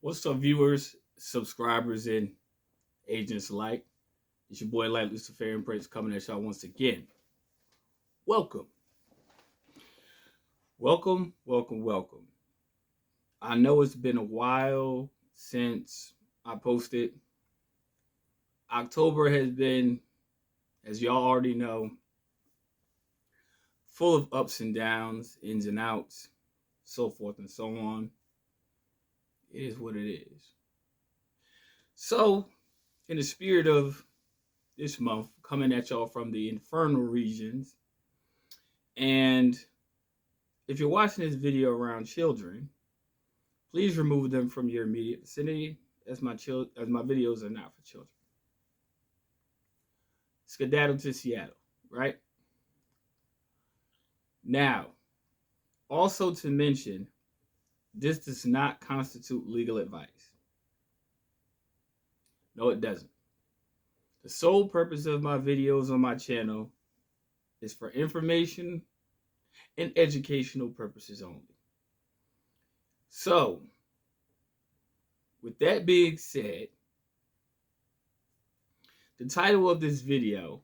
What's up, viewers, subscribers, and agents alike? It's your boy, Luciferian Prince, coming at y'all once again. Welcome. Welcome, welcome, welcome. I know it's been a while since I posted. October has been, as y'all already know, full of ups and downs, ins and outs, so forth and so on. It is what it is. So, in the spirit of this month, coming at y'all from the infernal regions, and if you're watching this video around children, please remove them from your immediate vicinity, as my videos are not for children. Skedaddle to Seattle, right? Now, also to mention, this does not constitute legal advice. No, it doesn't. The sole purpose of my videos on my channel is for information and educational purposes only. So, with that being said, the title of this video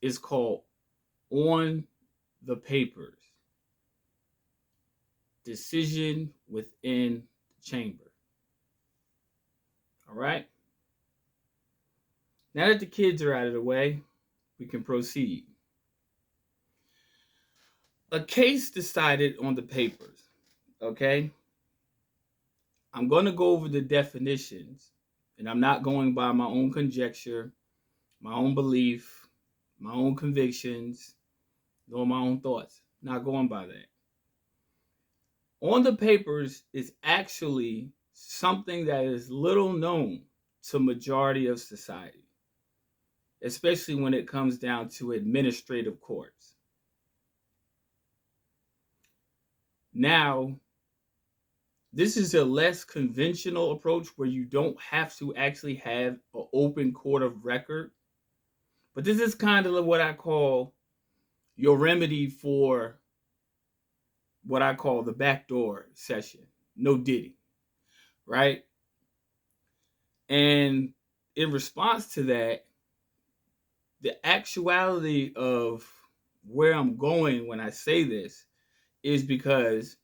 is called On the Papers, Decision Within the Chamber. All right? Now that the kids are out of the way, we can proceed. A case decided on the papers, okay? I'm going to go over the definitions, and I'm not going by my own conjecture, my own belief, my own convictions, nor my own thoughts. Not going by that. On the papers is actually something that is little known to majority of society, especially when it comes down to administrative courts. Now, this is a less conventional approach where you don't have to actually have an open court of record. But this is kind of what I call your remedy for what I call the backdoor session. No diddy, right? And in response to that, the actuality of where I'm going when I say this is because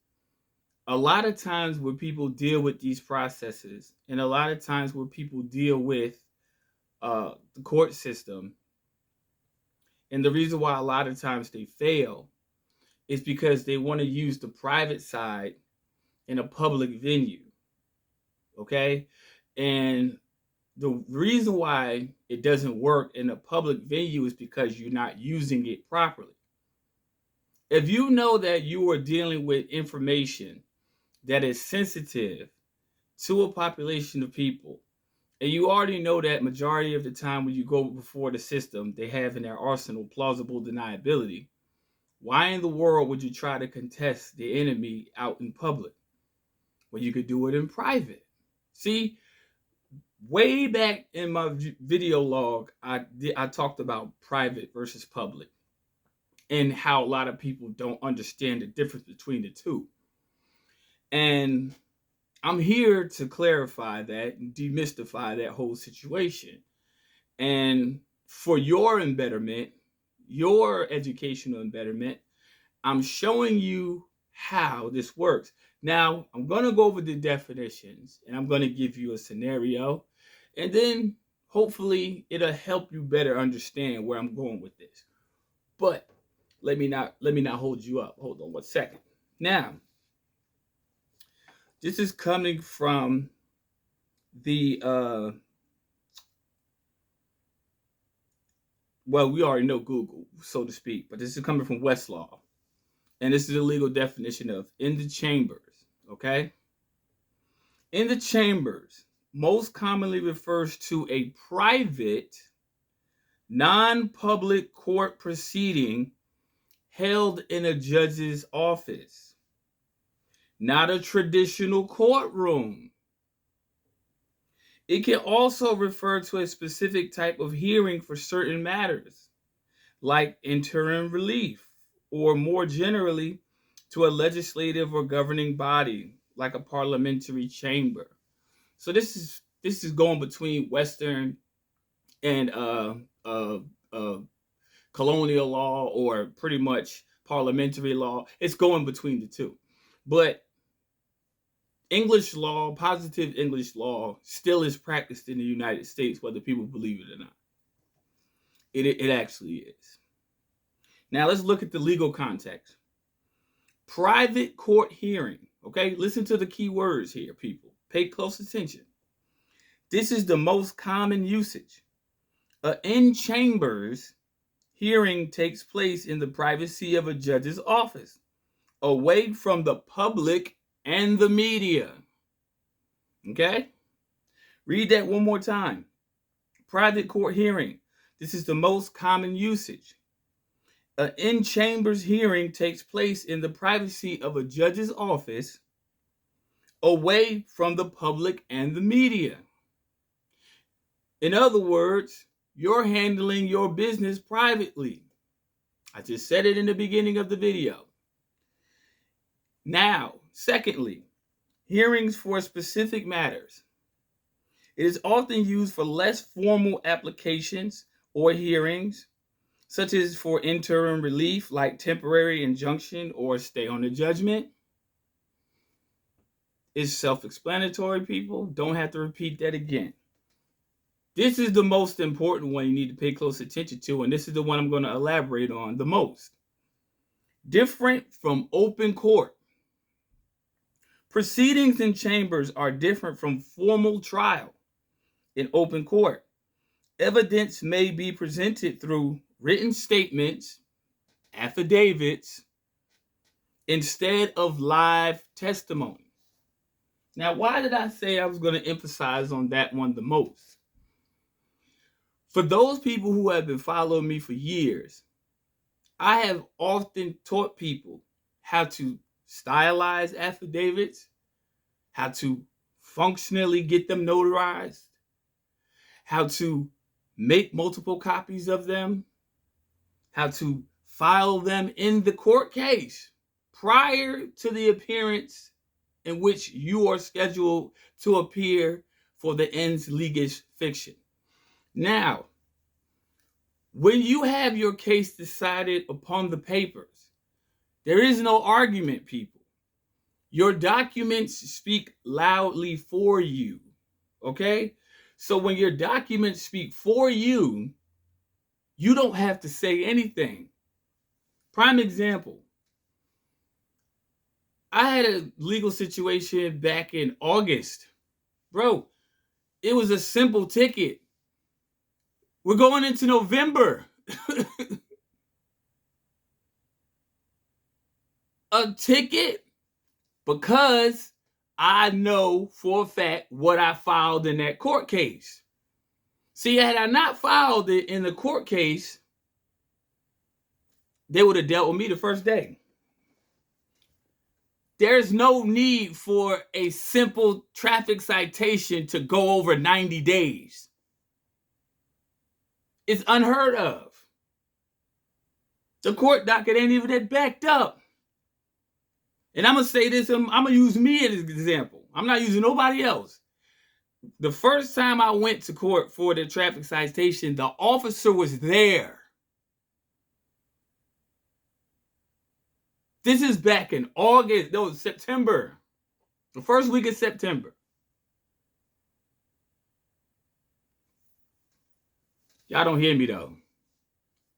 a lot of times where people deal with these processes, and a lot of times where people deal with the court system, and the reason why a lot of times they fail is because they want to use the private side in a public venue, okay? And the reason why it doesn't work in a public venue is because you're not using it properly. If you know that you are dealing with information that is sensitive to a population of people, and you already know that majority of the time when you go before the system, they have in their arsenal plausible deniability, why in the world would you try to contest the enemy out in public when you could do it in private? See, way back in my video log, I talked about private versus public and how a lot of people don't understand the difference between the two. And I'm here to clarify that and demystify that whole situation. And for your embetterment, your educational embetterment, I'm showing you how this works. Now, I'm going to go over the definitions, and I'm going to give you a scenario, and then hopefully it'll help you better understand where I'm going with this. But let me not hold you up. Hold on one second. Now, this is coming from the well, we already know Google, so to speak, but this is coming from Westlaw. And this is the legal definition of in the chambers, okay? In the chambers most commonly refers to a private, non-public court proceeding held in a judge's office, not a traditional courtroom. It can also refer to a specific type of hearing for certain matters, like interim relief, or more generally, to a legislative or governing body, like a parliamentary chamber. So this is going between Western and uh, colonial law, or pretty much parliamentary law. It's going between the two. But English law, positive English law, still is practiced in the United States, whether people believe it or not. It actually is. Now let's look at the legal context. Private court hearing. Okay, listen to the key words here, people. Pay close attention. This is the most common usage. In chambers, hearing takes place in the privacy of a judge's office, away from the public and the media. Okay? Read that one more time. Private court hearing. This is the most common usage. An in-chambers hearing takes place in the privacy of a judge's office, away from the public and the media. In other words, you're handling your business privately. I just said it in the beginning of the video. Now, secondly, hearings for specific matters. It is often used for less formal applications or hearings, such as for interim relief, like temporary injunction or stay on the judgment. It's self-explanatory, people. Don't have to repeat that again. This is the most important one you need to pay close attention to, and this is the one I'm going to elaborate on the most. Different from open court. Proceedings in chambers are different from formal trial in open court. Evidence may be presented through written statements, affidavits, instead of live testimony. Now, why did I say I was going to emphasize on that one the most? For those people who have been following me for years, I have often taught people how to stylize affidavits, how to functionally get them notarized, how to make multiple copies of them, how to file them in the court case prior to the appearance in which you are scheduled to appear for the ens legis fiction. Now, when you have your case decided upon the papers, there is no argument, people. Your documents speak loudly for you, okay? So when your documents speak for you, you don't have to say anything. Prime example. I had a legal situation back in August. Bro, it was a simple ticket. We're going into November. A ticket because I know for a fact what I filed in that court case. See, had I not filed it in the court case, they would have dealt with me the first day. There's no need for a simple traffic citation to go over 90 days. It's unheard of. The court docket ain't even that backed up. And I'm going to say this, I'm going to use me as an example. I'm not using nobody else. The first time I went to court for the traffic citation, the officer was there. This is back in August, no, September. The first week of September. Y'all don't hear me though.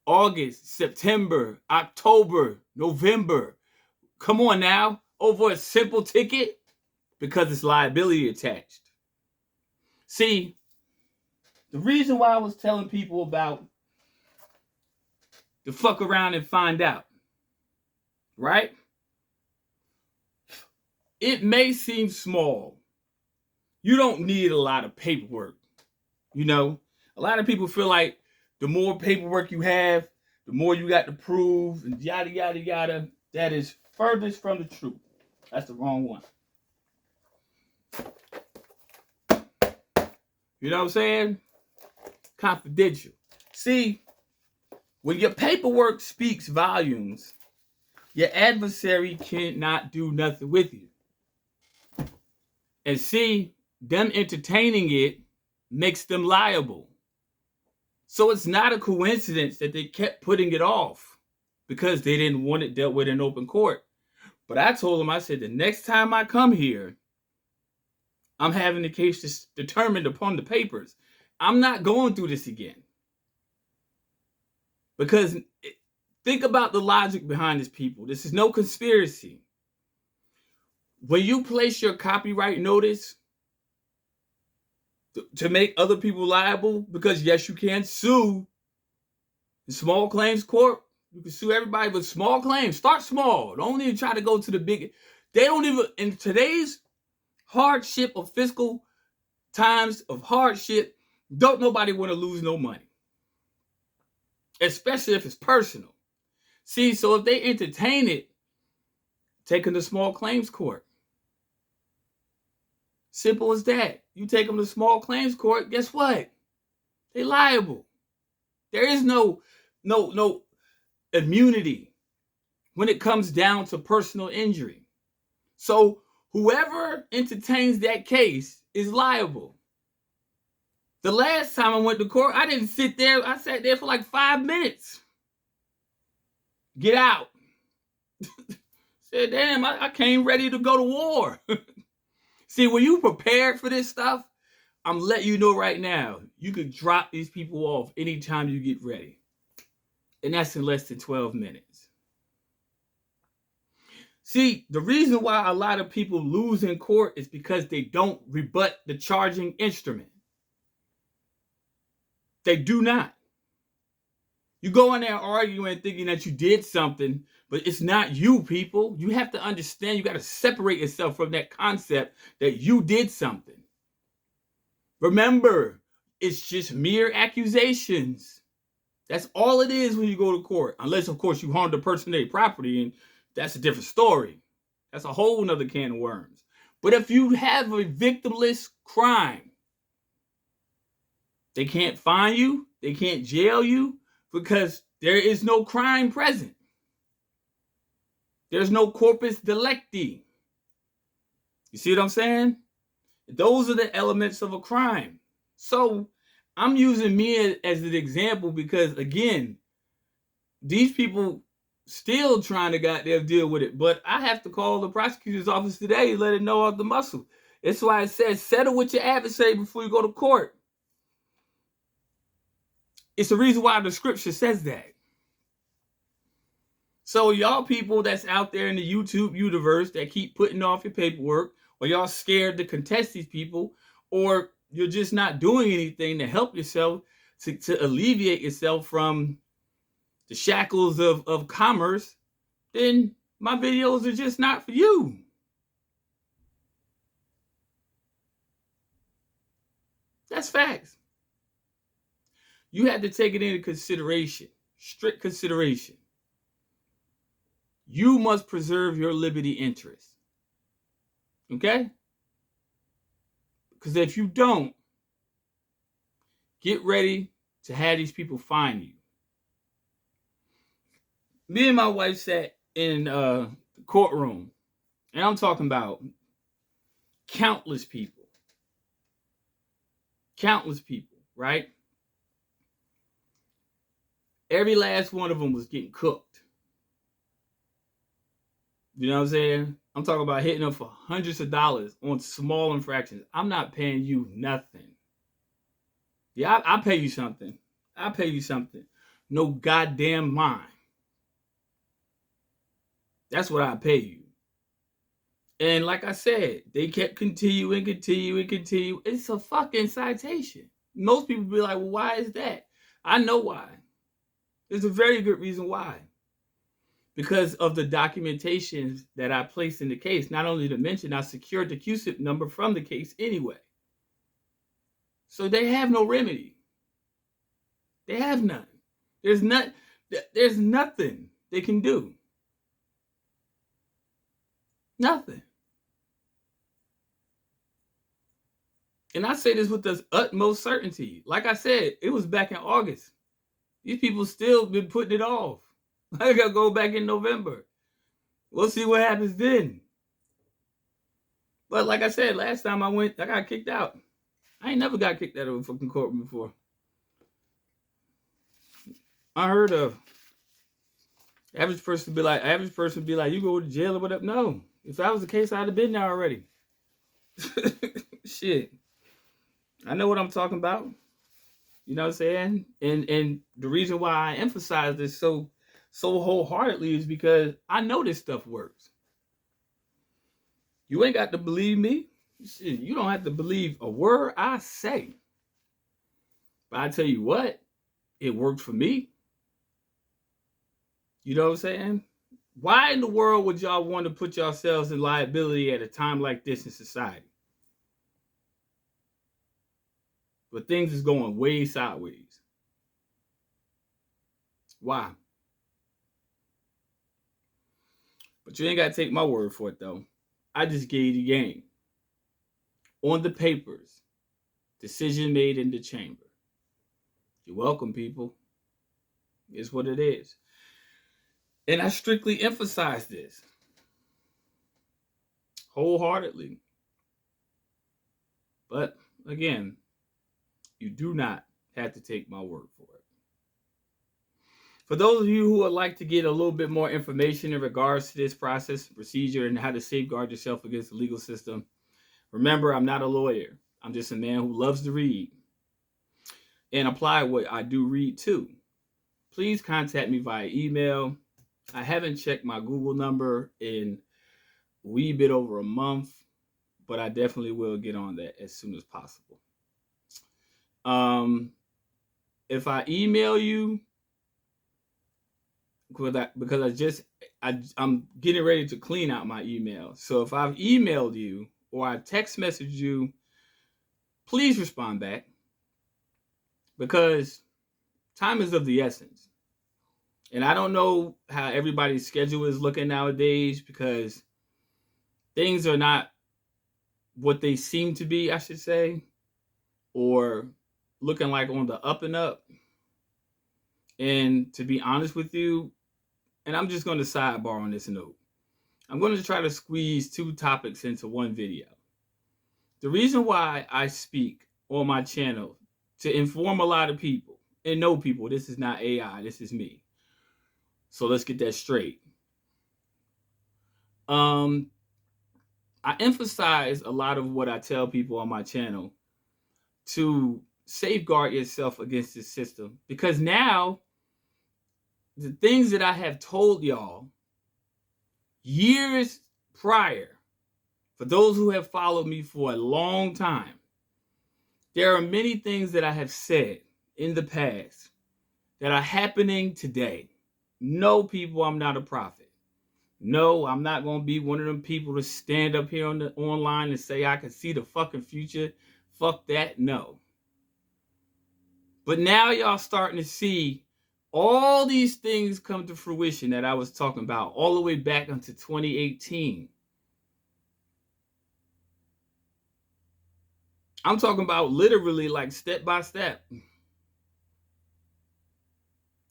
August, September, October, November. Come on now, over a simple ticket? Because it's liability attached. See, the reason why I was telling people about the fuck around and find out, right? It may seem small. You don't need a lot of paperwork. You know, a lot of people feel like the more paperwork you have, the more you got to prove, and yada, yada, yada. That is furthest from the truth. That's the wrong one. You know what I'm saying? Confidential. See, when your paperwork speaks volumes, your adversary cannot do nothing with you. And see, them entertaining it makes them liable. So it's not a coincidence that they kept putting it off because they didn't want it dealt with in open court. But I told them, I said, the next time I come here, I'm having the case determined upon the papers. I'm not going through this again. Because think about the logic behind this, people. This is no conspiracy. When you place your copyright notice to make other people liable, because yes, you can sue the small claims court. You can sue everybody, but small claims, start small. Don't even try to go to the big. They don't even, in today's hardship of fiscal times of hardship, don't nobody want to lose no money. Especially if it's personal. See, so if they entertain it, take them to small claims court. Simple as that. You take them to small claims court, guess what? They liable. There is no immunity when it comes down to personal injury. So whoever entertains that case is liable. The last time I went to court, I didn't sit there. I sat there for like 5 minutes. Get out. Said, damn, I came ready to go to war. See, when you prepared for this stuff, I'm letting you know right now, you could drop these people off anytime you get ready. And that's in less than 12 minutes. See, the reason why a lot of people lose in court is because they don't rebut the charging instrument. They do not. You go in there arguing thinking that you did something, but it's not you, people. You have to understand, you got to separate yourself from that concept that you did something. Remember, it's just mere accusations. That's all it is when you go to court. Unless, of course, you harmed a person to their property, and that's a different story. That's a whole nother can of worms. But if you have a victimless crime, they can't fine you, they can't jail you, because there is no crime present. There's no corpus delicti. You see what I'm saying? Those are the elements of a crime. So I'm using me as an example because, again, these people still trying to goddamn deal with it. But I have to call the prosecutor's office today and let it know of the muscle. That's why it says settle with your adversary before you go to court. It's the reason why the scripture says that. So y'all people that's out there in the YouTube universe that keep putting off your paperwork, or y'all scared to contest these people, or you're just not doing anything to help yourself, to alleviate yourself from the shackles of commerce, then my videos are just not for you. That's facts. You have to take it into consideration, strict consideration. You must preserve your liberty interest. Okay? Because if you don't, get ready to have these people fine you. Me and my wife sat in the courtroom, and I'm talking about countless people. Countless people, right? Every last one of them was getting cooked. You know what I'm saying? I'm talking about hitting them for hundreds of dollars on small infractions. I'm not paying you nothing. Yeah, I'll pay you something. I'll pay you something. No goddamn mind. That's what I pay you. And like I said, they kept continuing. It's a fucking citation. Most people be like, well, why is that? I know why. There's a very good reason why. Because of the documentation that I placed in the case. Not only to mention, I secured the QSIP number from the case anyway. So they have no remedy. They have none. There's nothing they can do. Nothing. And I say this with the utmost certainty. Like I said, it was back in August. These people still been putting it off. I gotta go back in November. We'll see what happens then. But like I said, last time I went, I got kicked out. I ain't never got kicked out of a fucking courtroom before. Unheard of. Average person be like, you go to jail or whatever. No. If that was the case, I'd have been there already. Shit. I know what I'm talking about. You know what I'm saying? And the reason why I emphasize this so wholeheartedly is because I know this stuff works. You ain't got to believe me. Shit, you don't have to believe a word I say. But I tell you what, it worked for me. You know what I'm saying? Why in the world would y'all want to put yourselves in liability at a time like this in society? But things is going way sideways. Why? But you ain't got to take my word for it, though. I just gave you the game. On the papers, decision made in the chamber. You're welcome, people. It's what it is. And I strictly emphasize this wholeheartedly. But again, you do not have to take my word for it. For those of you who would like to get a little bit more information in regards to this process, procedure, and how to safeguard yourself against the legal system, remember, I'm not a lawyer. I'm just a man who loves to read and apply what I do read too. Please contact me via email. I haven't checked my Google number in a wee bit over a month, but I definitely will get on that as soon as possible. If I email you, because I'm getting ready to clean out my email. So if I've emailed you or I text messaged you, please respond back, because time is of the essence. And I don't know how everybody's schedule is looking nowadays, because things are not what they seem to be, I should say, or looking like on the up and up. And to be honest with you, and I'm just going to sidebar on this note, I'm going to try to squeeze 2 topics into one video. The reason why I speak on my channel to inform a lot of people, and know people, this is not AI, this is me. So let's get that straight. I emphasize a lot of what I tell people on my channel to safeguard yourself against this system, because now the things that I have told y'all years prior, for those who have followed me for a long time, there are many things that I have said in the past that are happening today. No, people, I'm not a prophet. No, I'm not going to be one of them people to stand up here on the online and say I can see the fucking future. Fuck that, no. But now y'all starting to see all these things come to fruition that I was talking about all the way back until 2018. I'm talking about literally like step by step.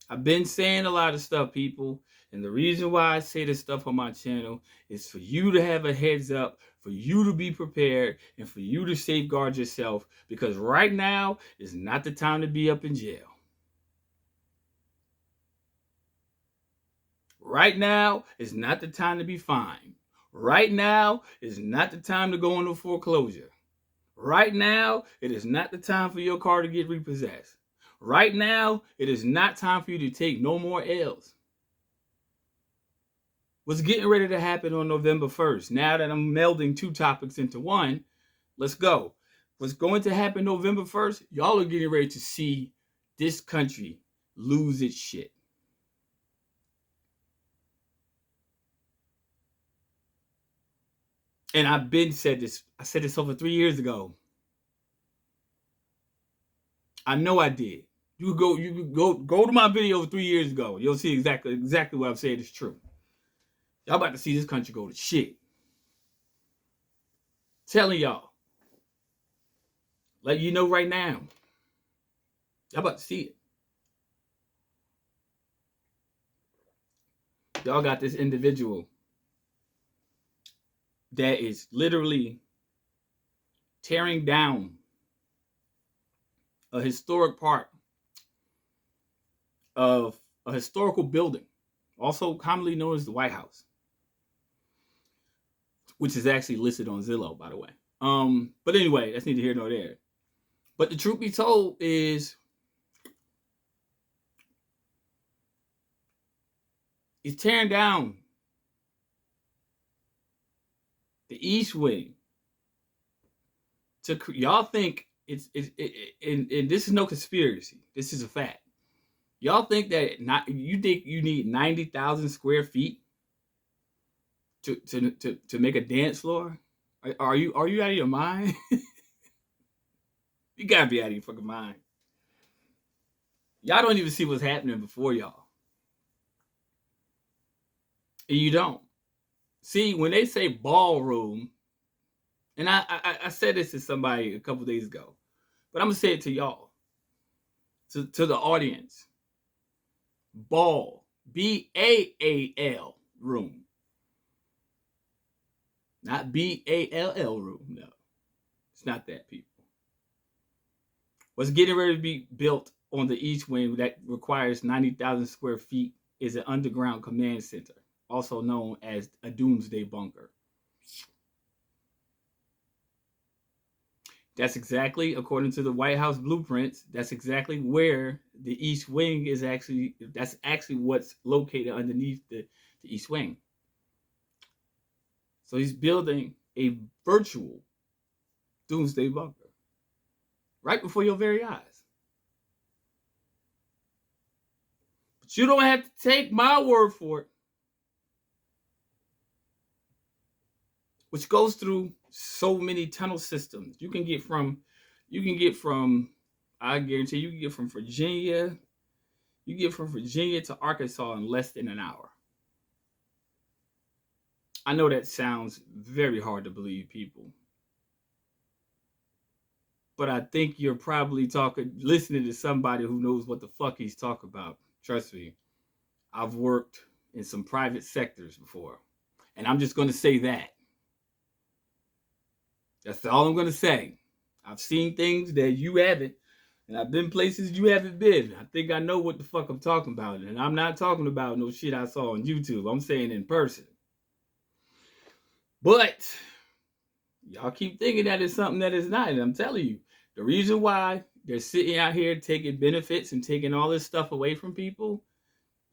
I've been saying a lot of stuff, people. And the reason why I say this stuff on my channel is for you to have a heads up, for you to be prepared, and for you to safeguard yourself. Because right now is not the time to be up in jail. Right now is not the time to be fined. Right now is not the time to go into foreclosure. Right now, it is not the time for your car to get repossessed. Right now, it is not time for you to take no more L's. What's getting ready to happen on November 1st? Now that I'm melding 2 topics into one, let's go. What's going to happen November 1st? Y'all are getting ready to see this country lose its shit. And I've been said this. I said this over 3 years ago. I know I did. You could go to my video 3 years ago. You'll see exactly what I've said is true. Y'all about to see this country go to shit. Telling y'all. Like, you know, right now. Y'all about to see it. Y'all got this individual that is literally tearing down a historic part of a historical building, also commonly known as the White House, which is actually listed on Zillow, by the way. But anyway, that's neither here nor there. But the truth be told is, it's tearing down the East Wing. Y'all think and this is no conspiracy. This is a fact. Y'all think that you need 90,000 square feet to make a dance floor? Are you out of your mind? You gotta be out of your fucking mind. Y'all don't even see what's happening before y'all. And you don't. See, when they say ballroom, and I said this to somebody a couple days ago, but I'm gonna say it to y'all, to the audience. Ball, BAAL room, not BALL room. No, it's not that, people. What's getting ready to be built on the East Wing that requires 90,000 square feet is an underground command center, also known as a doomsday bunker. That's exactly, according to the White House blueprints, that's exactly where the East Wing is actually, that's actually what's located underneath the East Wing. So he's building a virtual doomsday bunker right before your very eyes. But you don't have to take my word for it. Which goes through so many tunnel systems. You can get from, I guarantee you can get from Virginia to Arkansas in less than an hour. I know that sounds very hard to believe, people. But I think you're probably listening to somebody who knows what the fuck he's talking about. Trust me, I've worked in some private sectors before. And I'm just going to say that. That's all I'm going to say. I've seen things that you haven't, and I've been places you haven't been. I think I know what the fuck I'm talking about. And I'm not talking about no shit I saw on YouTube. I'm saying in person. But y'all keep thinking that it's something that is not. And I'm telling you, the reason why they're sitting out here taking benefits and taking all this stuff away from people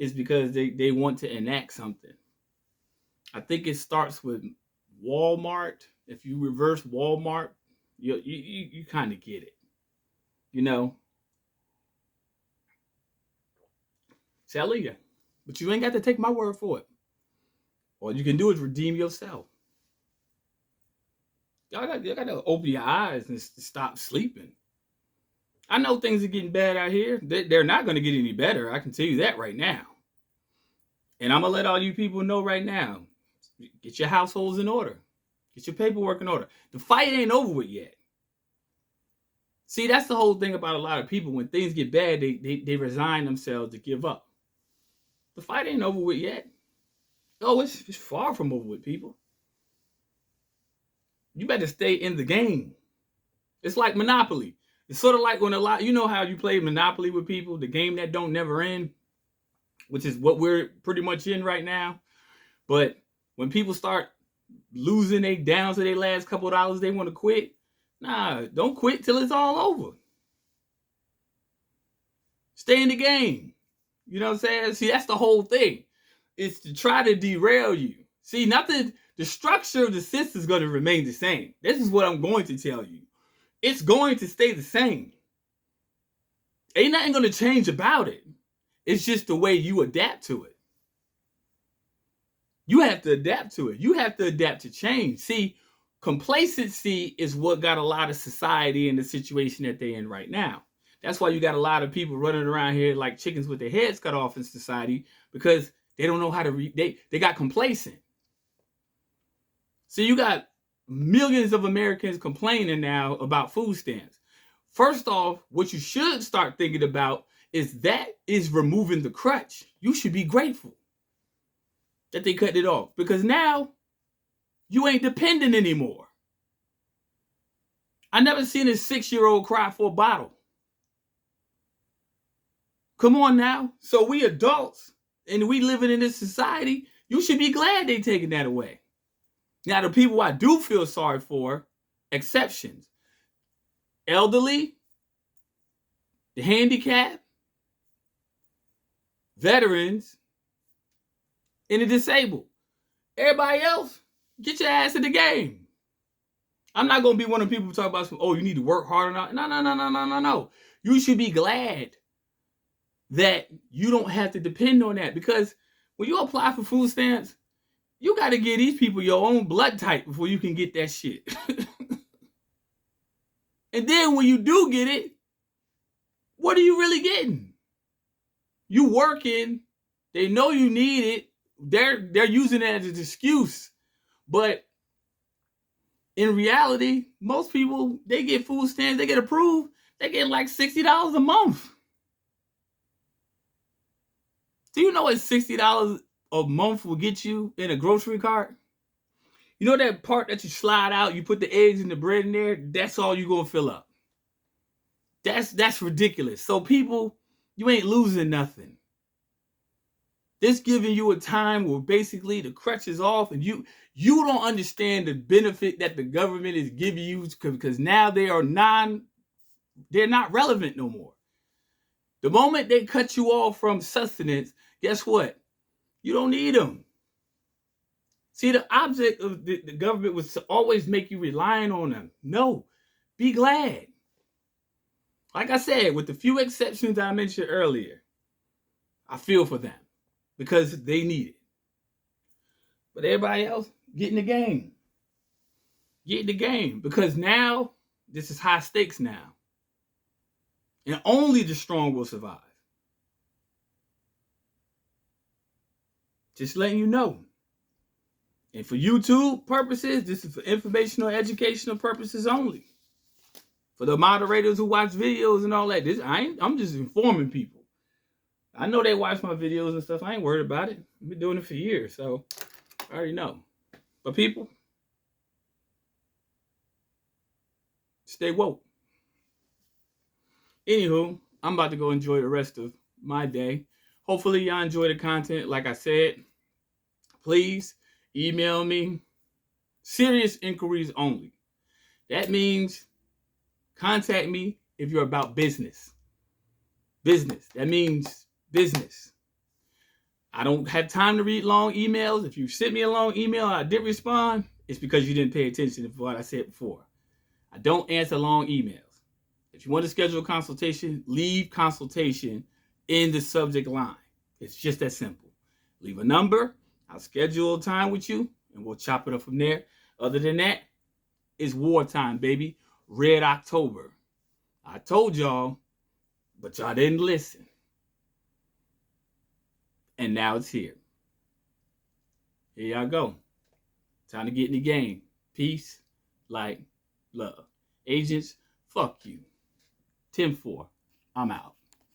is because they want to enact something. I think it starts with Walmart. If you reverse Walmart, you kind of get it. You know? Telling you. But you ain't got to take my word for it. All you can do is redeem yourself. Y'all got to open your eyes and stop sleeping. I know things are getting bad out here. They're not going to get any better. I can tell you that right now. And I'm going to let all you people know right now. Get your households in order. Get your paperwork in order. The fight ain't over with yet. See, that's the whole thing about a lot of people. When things get bad, they resign themselves to give up. The fight ain't over with yet. Oh, it's far from over with, people. You better stay in the game. It's like Monopoly. It's sort of like when you know how you play Monopoly with people, the game that don't never end, which is what we're pretty much in right now. But when people start losing they down to their last couple of dollars, they want to quit. Nah, don't quit till it's all over. Stay in the game. You know what I'm saying? See, that's the whole thing. It's to try to derail you. See, the structure of the system is going to remain the same. This is what I'm going to tell you. It's going to stay the same. Ain't nothing going to change about it. It's just the way you adapt to it. You have to adapt to it. You have to adapt to change. See, complacency is what got a lot of society in the situation that they're in right now. That's why you got a lot of people running around here like chickens with their heads cut off in society, because they don't know how to they got complacent. So you got millions of Americans complaining now about food stamps. First off, what you should start thinking about is removing the crutch. You should be grateful that they cut it off, because now you ain't dependent anymore. I never seen a 6-year-old cry for a bottle. Come on now. So we adults and we living in this society, you should be glad they taking that away. Now, the people I do feel sorry for, exceptions. Elderly, the handicapped, veterans, and the disabled. Everybody else, get your ass in the game. I'm not going to be one of the people who talk about, oh, you need to work harder. No. You should be glad that you don't have to depend on that, because when you apply for food stamps, you got to give these people your own blood type before you can get that shit. And then when you do get it, what are you really getting? You working, they know you need it, they're using it as an excuse. But in reality, most people, they get food stamps, they get approved, they get like $60 a month. Do you know what $60 a month will get you in a grocery cart? You know that part that you slide out, you put the eggs and the bread in there, that's all you're going to fill up. That's ridiculous. So people, you ain't losing nothing. This giving you a time where basically the crutch is off, and you don't understand the benefit that the government is giving you, because now they're not relevant no more. The moment they cut you off from sustenance, guess what? You don't need them. See, the object of the government was to always make you relying on them. No, be glad. Like I said, with the few exceptions I mentioned earlier, I feel for them because they need it. But everybody else, get in the game. Get in the game, because now this is high stakes now. And only the strong will survive. Just letting you know. And for YouTube purposes, this is for informational, educational purposes only. For the moderators who watch videos and all that, I'm just informing people. I know they watch my videos and stuff. I ain't worried about it. I've been doing it for years, so I already know. But people, stay woke. Anywho, I'm about to go enjoy the rest of my day. Hopefully y'all enjoy the content. Like I said, please email me. Serious inquiries only. That means contact me if you're about business. Business. That means business. I don't have time to read long emails. If you sent me a long email and I didn't respond, it's because you didn't pay attention to what I said before. I don't answer long emails. If you want to schedule a consultation, leave consultation in the subject line. It's just that simple. Leave a number. I'll schedule a time with you, and we'll chop it up from there. Other than that, it's wartime, baby. Red October. I told y'all, but y'all didn't listen. And now it's here. Here y'all go. Time to get in the game. Peace, light, love. Agents, fuck you. 10-4. I'm out.